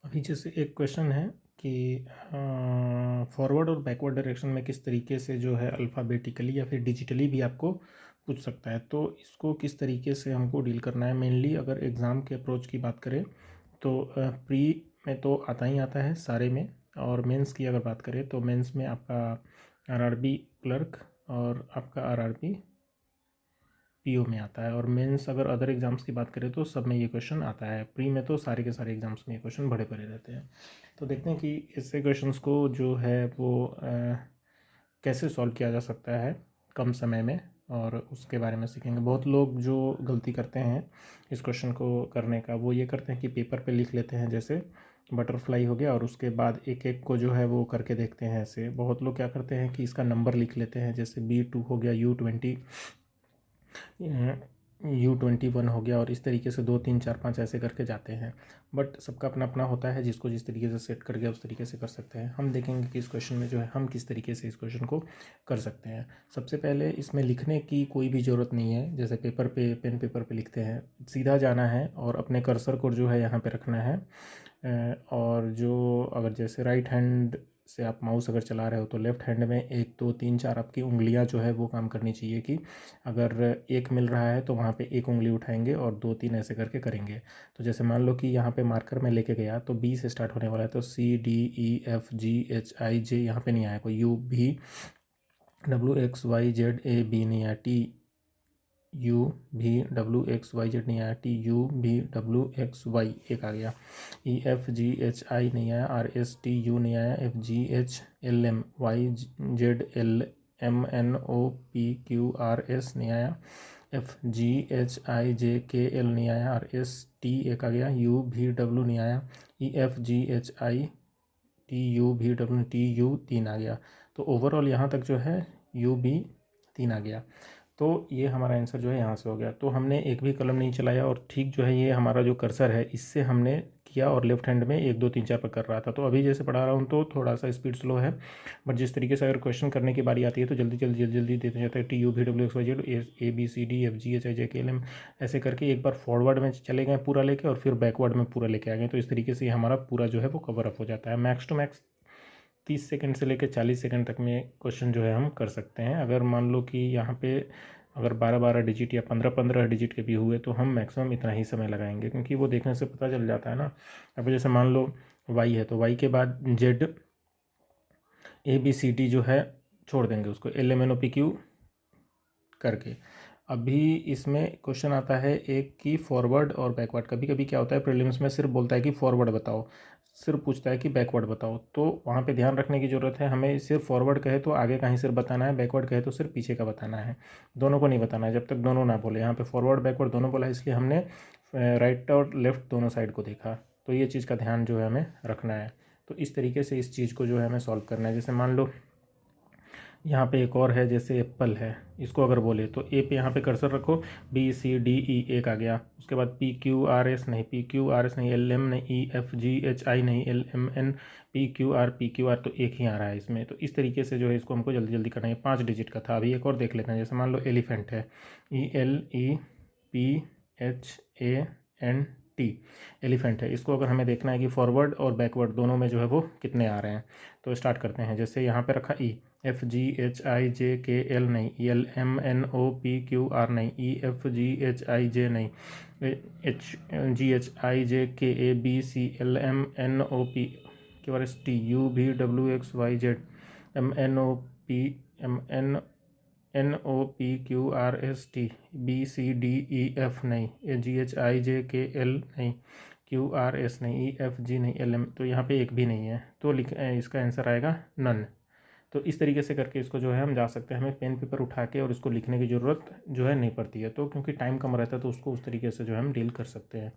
अभी जैसे एक क्वेश्चन है कि फॉरवर्ड और बैकवर्ड डायरेक्शन में किस तरीके से जो है अल्फ़ाबेटिकली या फिर डिजिटली भी आपको पूछ सकता है। तो इसको किस तरीके से हमको डील करना है, मेनली अगर एग्ज़ाम के अप्रोच की बात करें तो प्री में तो आता ही आता है सारे में, और मेंस की अगर बात करें तो मेंस में आपका आरआरबी क्लर्क और आपका आरआरबी पीओ में आता है, और मेंस अगर अदर एग्ज़ाम्स की बात करें तो सब में ये क्वेश्चन आता है। प्री में तो सारे के सारे एग्ज़ाम्स में ये क्वेश्चन भरे पड़े रहते हैं। तो देखते हैं कि इससे क्वेश्चंस को जो है वो कैसे सॉल्व किया जा सकता है कम समय में, और उसके बारे में सीखेंगे। बहुत लोग जो गलती करते हैं इस क्वेश्चन को करने का, वो ये करते हैं कि पेपर पे लिख लेते हैं, जैसे बटरफ्लाई हो गया, और उसके बाद एक एक को जो है वो करके देखते हैं। ऐसे बहुत लोग क्या करते हैं कि इसका नंबर लिख लेते हैं, जैसे B2 हो गया, U21 हो गया, और इस तरीके से 2 3 4 5 ऐसे करके जाते हैं। बट सबका अपना अपना होता है, जिसको जिस तरीके से सेट कर गया उस तरीके से कर सकते हैं। हम देखेंगे कि इस क्वेश्चन में जो है हम किस तरीके से इस क्वेश्चन को कर सकते हैं। सबसे पहले इसमें लिखने की कोई भी ज़रूरत नहीं है, जैसे पेपर पे पेन पेपर पे लिखते हैं, सीधा जाना है और अपने कर्सर को जो है यहाँ पे रखना है। और जो अगर जैसे राइट हैंड से आप माउस अगर चला रहे हो तो लेफ़्ट हैंड में 1 2 3 4 आपकी उंगलियां जो है वो काम करनी चाहिए, कि अगर एक मिल रहा है तो वहाँ पे एक उंगली उठाएंगे और 2 3 ऐसे करके करेंगे। तो जैसे मान लो कि यहाँ पे मार्कर में लेके गया तो बी से स्टार्ट होने वाला है, तो CDEFGHIJ यहाँ पे नहीं आया, कोई UVWXYZAB नहीं आया, TUVWXYZ नहीं आया, TUVWXY एक आ गया, EFGHI नहीं आया, RSTU नहीं आया, FGHLMYZLMNOPQRS नहीं आया, FGHIJKL नहीं आया, RST एक आ गया, UVW नहीं आया, EFGHITUVW TU 3 आ गया। तो ओवरऑल यहाँ तक जो है UB 3 आ गया। तो ये हमारा आंसर जो है यहाँ से हो गया। तो हमने एक भी कलम नहीं चलाया, और ठीक जो है ये हमारा जो कर्सर है इससे हमने किया, और लेफ्ट हैंड में 1 2 3 4 पर कर रहा था। तो अभी जैसे पढ़ा रहा हूँ तो थोड़ा सा स्पीड स्लो है, बट जिस तरीके से अगर क्वेश्चन करने की बारी आती है तो जल्दी जल्दी जल्दी जल्दी देते जाते हैं। TUVWXYZ ABCDFGHIJKLM ऐसे करके एक बार फॉरवर्ड में चले गए पूरा लेके, और फिर बैकवर्ड में पूरा लेके आ गए। तो इस तरीके से हमारा पूरा जो है वो कवर अप हो जाता है। मैक्स टू मैक्स 30 सेकंड से लेकर 40 सेकंड तक में क्वेश्चन जो है हम कर सकते हैं। अगर मान लो कि यहाँ पे अगर 12 डिजिट या 15 डिजिट के भी हुए तो हम मैक्सिमम इतना ही समय लगाएंगे, क्योंकि वो देखने से पता चल जाता है ना। अब जैसे मान लो वाई है तो वाई के बाद ZABCD जो है छोड़ देंगे, उसको LMNOPQ करके। अभी इसमें क्वेश्चन आता है एक कि फॉरवर्ड और बैकवर्ड। कभी कभी क्या होता है प्रीलिम्स में सिर्फ बोलता है कि फॉरवर्ड बताओ, सिर्फ पूछता है कि बैकवर्ड बताओ। तो वहाँ पे ध्यान रखने की ज़रूरत है, हमें सिर्फ फॉरवर्ड कहे तो आगे का ही सिर्फ बताना है, बैकवर्ड कहे तो सिर्फ पीछे का बताना है, दोनों को नहीं बताना है जब तक दोनों ना बोले। यहाँ पे फॉरवर्ड बैकवर्ड दोनों बोला है, इसलिए हमने राइट और लेफ्ट दोनों साइड को देखा। तो ये चीज़ का ध्यान जो है हमें रखना है। तो इस तरीके से इस चीज़ को जो है हमें सॉल्व करना है। जैसे मान लो यहाँ पे एक और है, जैसे एप्पल है, इसको अगर बोले तो ए पे यहाँ पे कर्सर रखो, BCDE एक आ गया, उसके बाद PQRS नहीं, PQRS नहीं, LM नहीं, EFGHI नहीं, LMN PQR तो एक ही आ रहा है इसमें। तो इस तरीके से जो है इसको हमको जल्दी जल्दी करना है। 5 डिजिट का था। अभी एक और देख लेते हैं, जैसे मान लो एलिफेंट है, ELEPHANT एलिफेंट है। इसको अगर हमें देखना है कि फॉरवर्ड और बैकवर्ड दोनों में जो है वो कितने आ रहे हैं, तो स्टार्ट करते हैं। जैसे यहाँ पे रखा EFGHIJKL नहीं, LMNOPQR नहीं, EFGHIJ नहीं, HGHIJKABCLMNOPQRST MNOPQRST BCDEF नहीं, GHIJKL नहीं, QRS नहीं, EFG नहीं, LM तो यहाँ पे एक भी नहीं है, तो इसका आंसर आएगा नन। तो इस तरीके से करके इसको जो है हम जा सकते हैं। हमें पेन पेपर उठा के और इसको लिखने की ज़रूरत जो है नहीं पड़ती है, तो क्योंकि टाइम कम रहता है तो उसको उस तरीके से जो है हम डील कर सकते हैं।